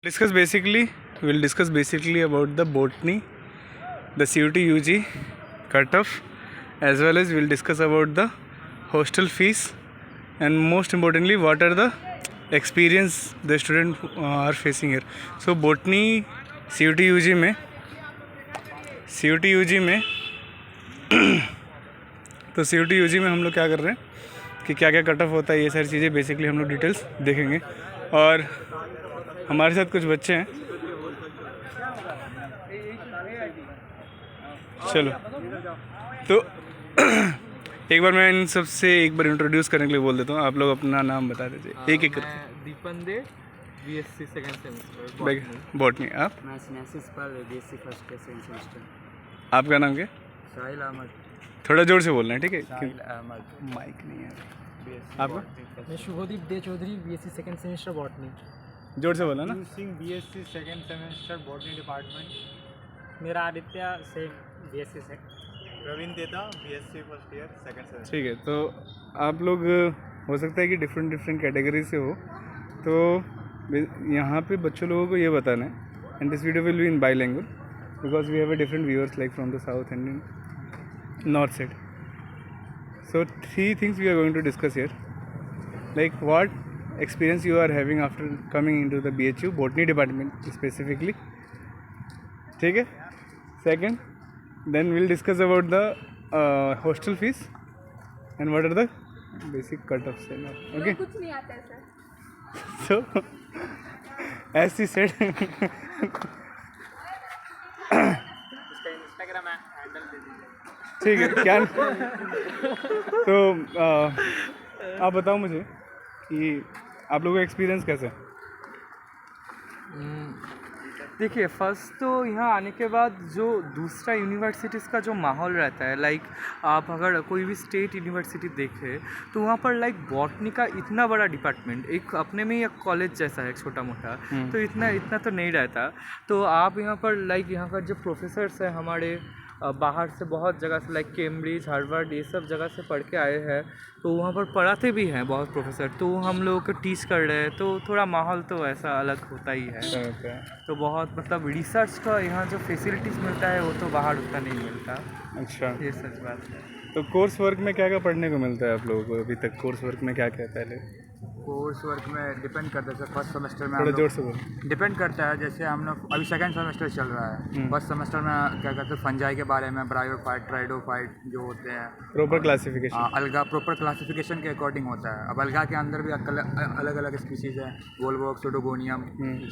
We'll discuss basically about the botany, the CUT UG cutoff, as well as we'll discuss about the hostel fees, and most importantly what are the experience the student are facing here. So botany CUT UG में तो CUT UG में हम लोग क्या कर रहे हैं कि क्या क्या कट ऑफ होता है, ये सारी चीज़ें बेसिकली हम लोग डिटेल्स देखेंगे। और हमारे साथ कुछ बच्चे हैं, चलो तो एक बार मैं इन सब से एक बार इंट्रोड्यूस करने के लिए बोल देता हूँ। आप लोग अपना नाम बता दीजिए एक एक करके। दीपन दे BSc सेकंड सेमेस्टर बॉटनी। आप? मैं स्नेसिस पर BSc फर्स्ट सेकंड सेमेस्टर। आपका नाम क्या? साहिल अहमद। थोड़ा जोर से बोलना है, ठीक है? साहिल अहमद। माइक नहीं है आपका? मैं Shubhdeep De Chaudhary BSc second semester botany. जोर से बोला ना। Singh BSc second semester botany department. मेरा Aditya same BSc second. Ravindra Dutta BSc first year second semester. ठीक है, तो आप लोग हो सकता है कि डिफरेंट कैटेगरी से हो, तो यहाँ पे बच्चों लोगों को ये बताना है। And this video will be in bilanguage because we have a different viewers like from the south and north side. So 3 things we are going to discuss here, like what experience you are having after coming into the BHU botany department specifically. ठीक है. Second, then we'll discuss about the hostel fees and what are the basic cut-offs and all. Okay. कुछ नहीं आता है sir. So as he said इसका Instagram handle दे दीजिए. ठीक है. क्या तो आप बताओ मुझे कि आप लोगों का एक्सपीरियंस कैसा है? देखिए, फ़र्स्ट तो यहाँ आने के बाद जो दूसरा यूनिवर्सिटीज़ का जो माहौल रहता है, लाइक आप अगर कोई भी स्टेट यूनिवर्सिटी देखें तो वहाँ पर लाइक बॉटनी का इतना बड़ा डिपार्टमेंट एक अपने में ही एक कॉलेज जैसा है, छोटा मोटा, तो इतना तो नहीं रहता. तो आप यहाँ पर लाइक यहाँ का जो प्रोफेसर्स हैं हमारे बाहर से बहुत जगह से, लाइक कैम्ब्रिज, हार्वर्ड, ये सब जगह से पढ़ के आए हैं, तो वहाँ पर पढ़ाते भी हैं बहुत प्रोफेसर, तो हम लोगों को टीच कर रहे हैं, तो थोड़ा माहौल तो ऐसा अलग होता ही है. तो बहुत मतलब रिसर्च का यहाँ जो फैसिलिटीज़ मिलता है वो तो बाहर उतना नहीं मिलता. अच्छा, ये सच बात है. तो कोर्स वर्क में क्या क्या पढ़ने को मिलता है आप लोगों को अभी तक? कोर्स वर्क में क्या क्या है पहले? कोर्स वर्क में डिपेंड करता है सर. फर्स्ट सेमेस्टर में थोड़ा जोर से बोलो. डिपेंड करता है. जैसे हम लोग अभी सेकंड सेमेस्टर चल रहा है. फर्स्ट सेमेस्टर में क्या कहते हैं फंजाई के बारे में, ब्रायोफाइट, ट्राइडोफाइट जो होते हैं, प्रॉपर क्लासिफिकेशन. अलगा प्रॉपर क्लासिफिकेशन के अकॉर्डिंग होता है. अब अलगा के अंदर भी अलग अलग स्पीसीज है, वोल्वोक्स, सोडोगोनियम,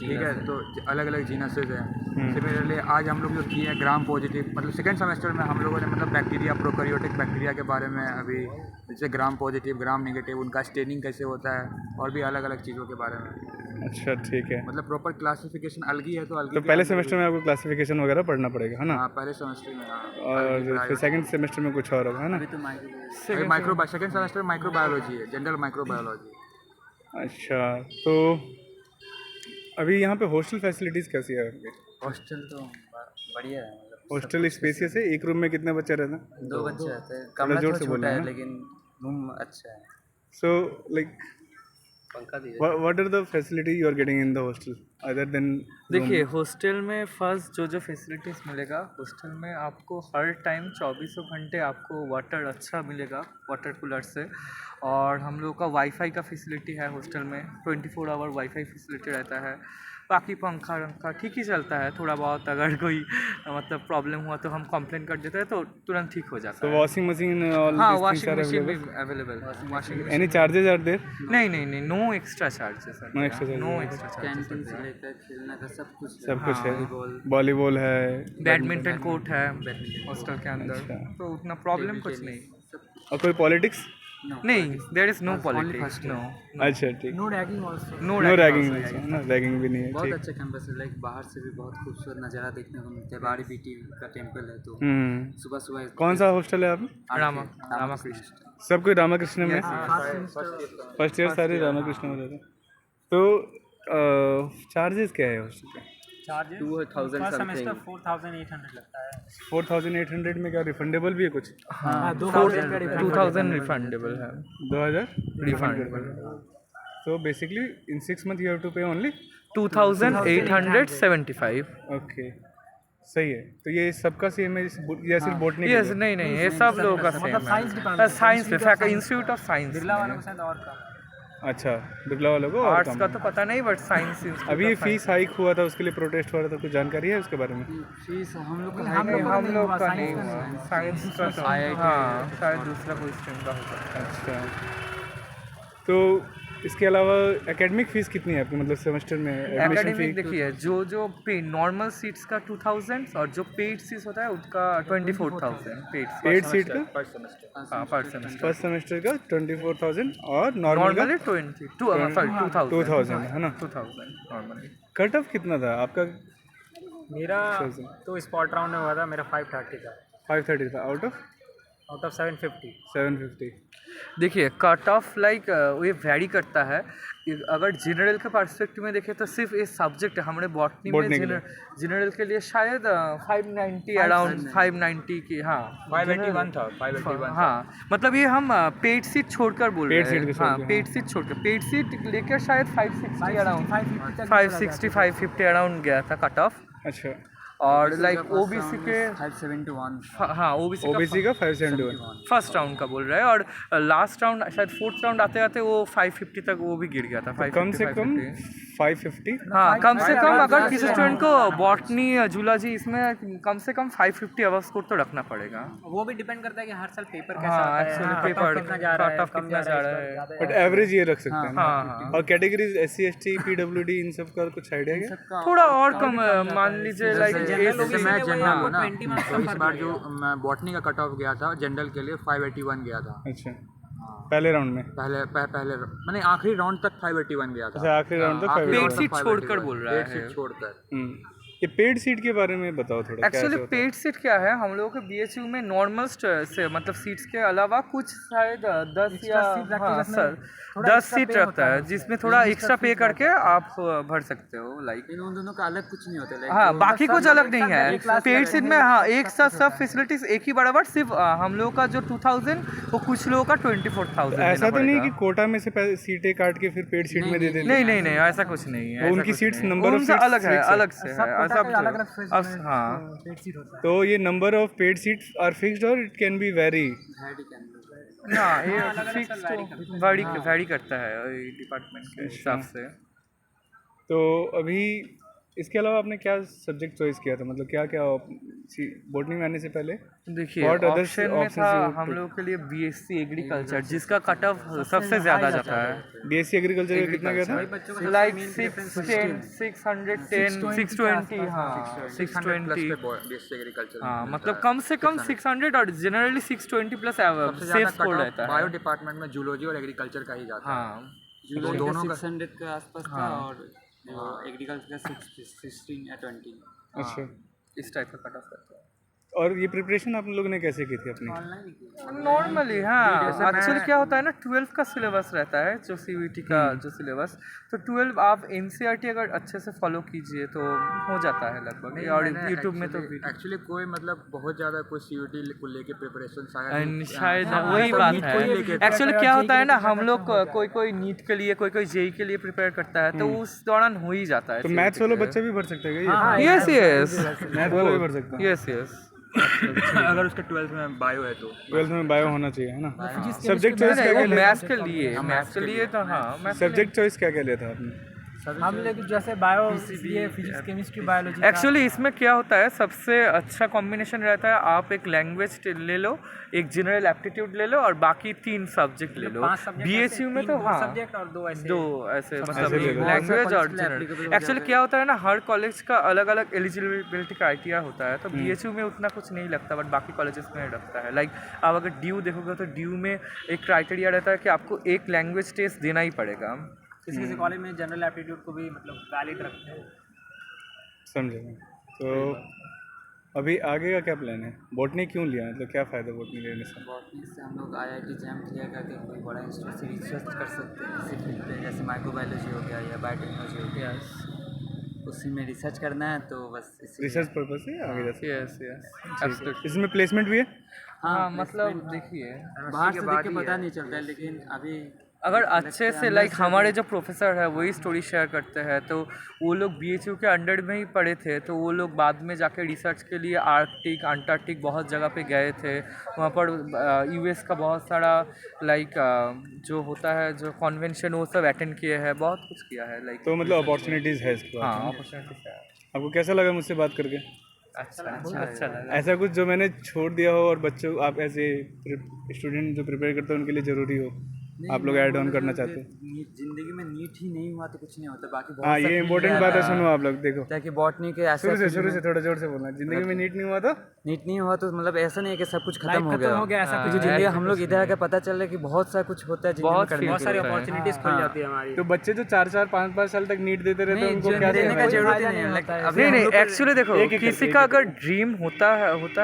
ठीक है, तो अलग अलग जीनसेस हैं. सिमिलरली आज हम लोग जो किए हैं ग्राम पॉजिटिव, मतलब सेकंड सेमेस्टर में हम लोगों ने मतलब बैक्टीरिया, प्रोकैरियोटिक बैक्टीरिया के बारे में अभी, जैसे ग्राम पॉजिटिव, ग्राम नेगेटिव, उनका स्टेनिंग कैसे होता है, और भी अलग अलग चीज़ों के बारे में. अच्छा, ठीक है. मतलब प्रॉपर क्लासिफिकेशन अलग ही है. तो अलग तो पहले सेमेस्टर में आपको क्लासिफिकेशन वगैरह पढ़ना पड़ेगा, है ना? हाँ, पहले सेमेस्टर में. हाँ, और फिर सेकंड सेमेस्टर में कुछ और होगा, है ना? तो सेकंड सेमेस्टर माइक्रोबायोलॉजी है, जनरल माइक्रोबायोलॉजी. अच्छा, तो अभी यहाँ पे हॉस्टल फैसिलिटीज़ कैसी है आपके? हॉस्टल तो बढ़िया है. हॉस्टल स्पेसियस है? एक रूम में कितने बच्चे रहते हैं? 2 बच्चे रहते हैं. थोड़ा कमरा जोर तो से छोटा बोलना है है. लेकिन रूम अच्छा है. सो लाइक पंखा भी है. what are the facility you are getting in the hostel other than देखिए, हॉस्टल में फर्स्ट जो फैसिलिटीज़ मिलेगा, हॉस्टल में आपको हर टाइम 24 घंटे आपको वाटर अच्छा मिलेगा, वाटर कूलर से. और हम लोग का वाईफाई का फैसिलिटी है हॉस्टल में, 24 आवर वाईफाई फैसिलिटी रहता है. बाकी पंखा रंखा ठीक ही चलता है. थोड़ा बहुत अगर कोई मतलब प्रॉब्लम हुआ तो हम कंप्लेन कर देते हैं तो तुरंत ठीक हो जाता so है. washing machine all हाँ, these things washing are machine भी available? Available. Washing Any charges are there? नहीं, no extra charges. No extra charges. No extra charges. Canteen से लेकर खेलने का सब कुछ है. सब कुछ है. वॉलीबॉल, वॉलीबॉल है. बैडमिंटन कोर्ट है हॉस्टल के अंदर, अच्छा. तो उतना प्रॉब्लम कुछ नहीं. और कोई पॉलिटिक्स? नहीं, there is no politics. No. अच्छा, ठीक. No ragging also. No ragging, ना रैगिंग भी नहीं है. बहुत ठीक. अच्छा कैंपस है. लाइक बाहर से भी बहुत खूबसूरत नज़ारा देखने को मिलता है. बाड़ी बीटी का टेम्पल है, तो सुबह सुबह. कौन सा हॉस्टल है आप? रामाकृष्ण. सब कोई रामाकृष्ण में? फर्स्ट ईयर सारे रामाकृष्ण में रहते हैं. तो चार्जेस क्या है हॉस्टल के? Charges 2000 first something. सेमेस्टर 4800 लगता है. 4800 में क्या रिफंडेबल भी है कुछ? हाँ, 2000 रिफंडेबल है. 2000 refundable. So basically, in 6 months you have to pay only. 2,875. Okay. सही है. तो ये सबका सेम है या सिर्फ बोटनी के यस लिए? नहीं नहीं ये सब लोगों का सेम है. साइंस में इंस्टीट्यूट ऑफ साइंस. बिरला वालों के साथ और कम। अच्छा, बिरला वालों को और आर्ट्स कम का है. तो पता नहीं बट साइंस. अभी ये फीस हाइक हुआ था, उसके लिए प्रोटेस्ट हुआ था, तो कुछ जानकारी है उसके बारे में? फीस हम लोग हम लोग का नहीं हुआ. साइंस का तो हाँ शायद दूसरा कोई स्ट्रीम का हो सकता है. अच्छा. तो इसके अलावा एकेडमिक फ़ीस कितनी है आपकी, मतलब सेमेस्टर में एडमिशन एकेडमिक फ़ी? देखिए जो पे नॉर्मल सीट्स का 2000 और जो पेड सीट्स होता है उसका 24,000 पेड सीट का हाँ पर सेमेस्टर. फर्स्ट सेमेस्टर का 24,000 और नॉर्मल का नॉर्मली 2000 2,000 है ना? 2000 नॉर्मली. कट ऑफ कितना था आपका? मेरा तो स्पॉट राउंड में हुआ था, मेरा 530 था 530 था आउट ऑफ 750। 750. देखिए कट ऑफ लाइक ये वैरी करता है. अगर जनरल के पर्सपेक्टिव में देखें तो सिर्फ ये सब्जेक्ट है हमारे बॉटनी में जनरल के लिए शायद 590 अराउंड 590 की. हाँ 581 था 581. हाँ मतलब ये हम पेड सीट छोड़कर बोल रहे हैं. हाँ पेड सीट छोड़कर पेड सीट लेकर शायद 560 अराउंड 560 550 अराउंड गया था कट ऑफ. अच्छा. और लाइक ओबीसी के 571. हाँ ओबीसी का 571 फर्स्ट राउंड का बोल रहा है. और लास्ट राउंड शायद फोर्थ राउंड आते आते वो 550 तक वो भी गिर गया था. कम से कम 550. हाँ कम से कम अगर किसी स्टूडेंट को बॉटनी जूलॉजी इसमें कम से कम 550 अवर स्कोर तो रखना पड़ेगा. वो भी डिपेंड करता है कि हर साल पेपर कैसा हाँ आता है, एक्चुअली cut off पेपर कितना जा रहा है, कट ऑफ कम कितना जा रहा है. ज़्यादा बट एवरेज ये रख सकते हैं ना? हाँ और कैटेगरीज SC ST PWD इन सब का कुछ आइडिया है? थोड़ा और कम मान लीजिए लाइक जैसे मैं जनरल हूँ ना, 20 marks तो इस बार जो मैं बॉटनी का कट ऑफ गया था जनरल के लिए 581 गया था. अच्छा. पहले राउंड में? पहले मैंने आखिरी राउंड तक 581 गया था. अच्छा आखिरी राउंड तक आखिरी 581. round पेड तक सीट छोड़कर 581 बोल रहा पेड है. सीट छोड़कर. ये पेड सीट के बारे में बताओ थोड़ा. एक्चुअली पेड सीट क्या है हम लोगों के BHU में नॉर्मल से मतलब सीट्स के अलावा कुछ शायद 10 या हाँ सर 10 सीट रखता है जिसमें थोड़ा एक्स्ट्रा पे करके आप भर सकते हो. लाइक इन दोनों का अलग कुछ नहीं होता. हाँ बाकी कुछ अलग नहीं है. पेड सीट में हाँ एक साथ सब फैसिलिटीज एक ही बराबर. सिर्फ हम लोगों का जो 2000 वो कुछ लोगों का 24,000. ऐसा तो नहीं कि कोटा में से सीटें काट के फिर पेड सीट में दे देते? नहीं ऐसा कुछ नहीं है. उनकी सीट्स नंबर ऑफ उनका अलग है अलग से है सब हाँ. तो ये number of paid seats are fixed और इट कैन बी वेरी? ना ये फिक्स तो वैरी करता है डिपार्टमेंट के हिसाब से. तो अभी इसके अलावा आपने क्या सब्जेक्ट चॉइस किया था, मतलब क्या क्या बोटनी में आने से पहले? देखिए What other ऑप्शन में options था you हम took? लोग के लिए BSc एग्रीकल्चर जिसका कट ऑफ सबसे ज़्यादा जाता है. BSc एग्रीकल्चर का कितना गया था? लाइक 610 610 620 हाँ 620 एग्रीकल्चर. हाँ मतलब कम से कम 600 और जनरली 620 प्लस सेफ स्कोर रहता बायो है. डिपार्टमेंट में जूलॉजी और एग्रीकल्चर का ही जाता है. हाँ दोनों का 600 के आसपास था और एग्रीकल्चर का 16 या 20. अच्छा. इस टाइप का कट ऑफ रहता है. और ये प्रिपरेशन आप लोगों ने कैसे की थी अपनी? नॉर्मली हाँ एक्चुअली क्या होता है ना 12 का सिलेबस रहता है जो CVT का जो सिलेबस. तो 12 आप NCERT अगर अच्छे से फॉलो कीजिए तो हो जाता है लगभग. और यूट्यूब में तो एक्चुअली कोई मतलब बहुत ज़्यादा कोई CVT को लेके प्रिपरेशन शायद वही बात है. एक्चुअली क्या होता है ना हम लोग कोई नीट के लिए कोई JEE के लिए प्रिपेयर करता है तो उस दौरान हो ही जाता है. तो मैथ्स वाले बच्चे भी भर सकते हैं क्या? यस मैथ वाले भी भर सकते हैं? यस अगर उसके 12th में बायो है तो 12th में बायो होना चाहिए है ना? सब्जेक्ट चॉइस क्या क्या लिया? मैथ्स के लिए तो हाँ सब्जेक्ट चॉइस क्या क्या लिया था आपने? हम लोग जैसे बायो लिए फिजिक्स केमिस्ट्री बायोलॉजी. एक्चुअली इसमें क्या होता है सबसे अच्छा कॉम्बिनेशन रहता है आप एक लैंग्वेज ले लो एक जनरल एप्टीट्यूड ले लो और बाकी 3 सब्जेक्ट ले लो. BHU में तो हाँ सब्जेक्ट और दो ऐसे मतलब ले लो. लैंग्वेज और जनरल. एक्चुअली क्या होता है ना हर कॉलेज का अलग अलग एलिजिबिलिटी क्राइटेरिया होता है. तो BHU में उतना कुछ नहीं लगता बट बाकी कॉलेजेस में लगता है. लाइक आप अगर ड्यू देखोगे तो ड्यू में एक क्राइटेरिया रहता है कि आपको एक लैंग्वेज टेस्ट देना ही पड़ेगा. किसी कॉलेज में जनरल एप्टीट्यूड को भी मतलब वैलिड रखते हैं. समझे. तो अभी आगे का क्या प्लान है? बोटनी क्यों लिया, मतलब क्या फ़ायदा बोटनी लेने से? बॉटनी से हम लोग IIT जैम क्लियर करके कोई बड़ा इंस्टीट्यूट से रिसर्च कर सकते हैं किसी फील्ड पे जैसे माइक्रोबायोलॉजी हो गया या बायोटेक्नोलॉजी हो गया. उसी में रिसर्च करना है तो बस रिसर्च पर्पज से आगे जा सकते यस हैं. इसमें प्लेसमेंट भी है? हाँ मतलब देखिए बाहर से देख के पता नहीं चलता है लेकिन अभी अगर अच्छे से लाइक हमारे जो प्रोफेसर है वही स्टोरी शेयर करते हैं, तो वो लोग BHU के अंडर में ही पढ़े थे, तो वो लोग बाद में जाके रिसर्च के लिए आर्कटिक अंटार्कटिक बहुत जगह पे गए थे। वहाँ पर US का बहुत सारा लाइक जो होता है जो कॉन्वेंशन वो सब अटेंड किए हैं, बहुत कुछ किया है लाइक। तो मतलब अपॉर्चुनिटीज़ है इसके हाँ बाद। अपॉर्चुनिटी है। आपको कैसा लगा मुझसे बात करके? अच्छा लगा। ऐसा कुछ जो मैंने छोड़ दिया हो और बच्चों आप ऐसे स्टूडेंट जो प्रिपेयर करते हैं उनके लिए ज़रूरी हो, आप लोग ऐड ऑन करना चाहते हो? जिंदगी में नीट ही नहीं हुआ तो कुछ नहीं होता, बाकी बहुत हाँ, सा ये फील्ड इम्पोर्टेंट है। बात है, सुनो आप लोग देखो, ताकि बॉटनी के ऐसे शुरू से थोड़ा जोर से बोलना। जिंदगी में नीट नहीं हुआ तो नीट नहीं हुआ तो मतलब ऐसा नहीं है कि सब कुछ खत्म हो गया ऐसा कुछ जिंदगी हम लोग इधर आके पता चल रहा है कि बहुत सा कुछ होता है जिंदगी में बहुत करने बहुत के सारी लिए। अपॉर्चुनिटीज खुल जाती है हमारी। तो बच्चे जो 4-4 5-5 साल तक नीट देते रहते हैं उनको क्या देने का देना? जरूरत ही नहीं है। लाइक अभी नहीं हम नहीं लोग एक्चुअली देखो, किसी का अगर ड्रीम होता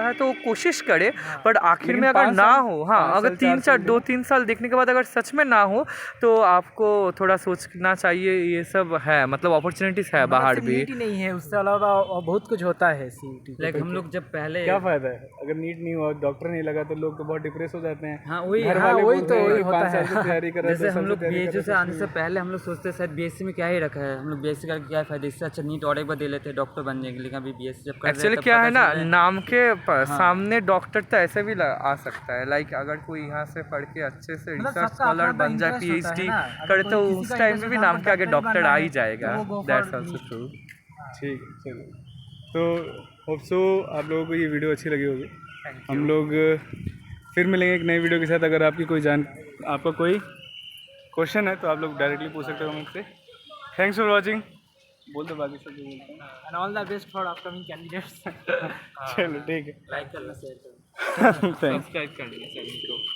है तो वो कोशिश करे, बट आखिर लेकिन में अगर 5 ना साल, हो, हाँ 5 अगर साल, 4 साल 2-3 साल देखने के बाद अगर सच में ना हो तो आपको थोड़ा सोचना चाहिए। ये सब है मतलब अपॉर्चुनिटीज है बाहर भी। नीट ही नहीं है, उससे अलावा और बहुत कुछ होता है CET। लाइक हम लोग जब पहले क्या फायदा है अगर नीट नहीं हुआ, डॉक्टर नहीं लगा तो लोग तो बहुत डिप्रेस हो जाते हैं। हाँ वही घर हाँ वाले वही बोलते तो हैं वही कि होता 5 साल से तैयारी कर रहे हैं, जैसे 2 साल हम से लोग तैयारी कर BHU से रहे हैं, आने से पहले हम लोग सोचते शायद BSc में क्या ही रखा है, हम लोग BSc करके क्या फायदा, इससे अच्छा नीट और एक बार दे लेते डॉक्टर बन जाएंगे। लेकिन अभी BSc जब कर रहे हैं एक्चुअली तब क्या पता है ना, चल रहा है। नाम के सामने डॉक्टर तो ऐसे भी आ सकता है। लाइक अगर कोई यहाँ से पढ़ के अच्छे से रिसर्च स्कॉलर बन जाए, PhD करे, तो उस टाइम में भी नाम के आगे डॉक्टर आ ही जाएगा। That's also true. ठीक है, चलो। तो होप सो आप लोगों को ये वीडियो अच्छी लगी होगी। हम लोग फिर मिलेंगे एक नई वीडियो के साथ। अगर आपकी आपका कोई क्वेश्चन है तो आप लोग डायरेक्टली पूछ सकते हो मुझसे। Thanks for watching. बोल दो बाकी सब जो बोलते हैं। And all the best for upcoming candidates. चलो ठीक है, लाइक करना शेयर करना। थैंक्स। सब्सक्राइब कर लीजिए चैनल को।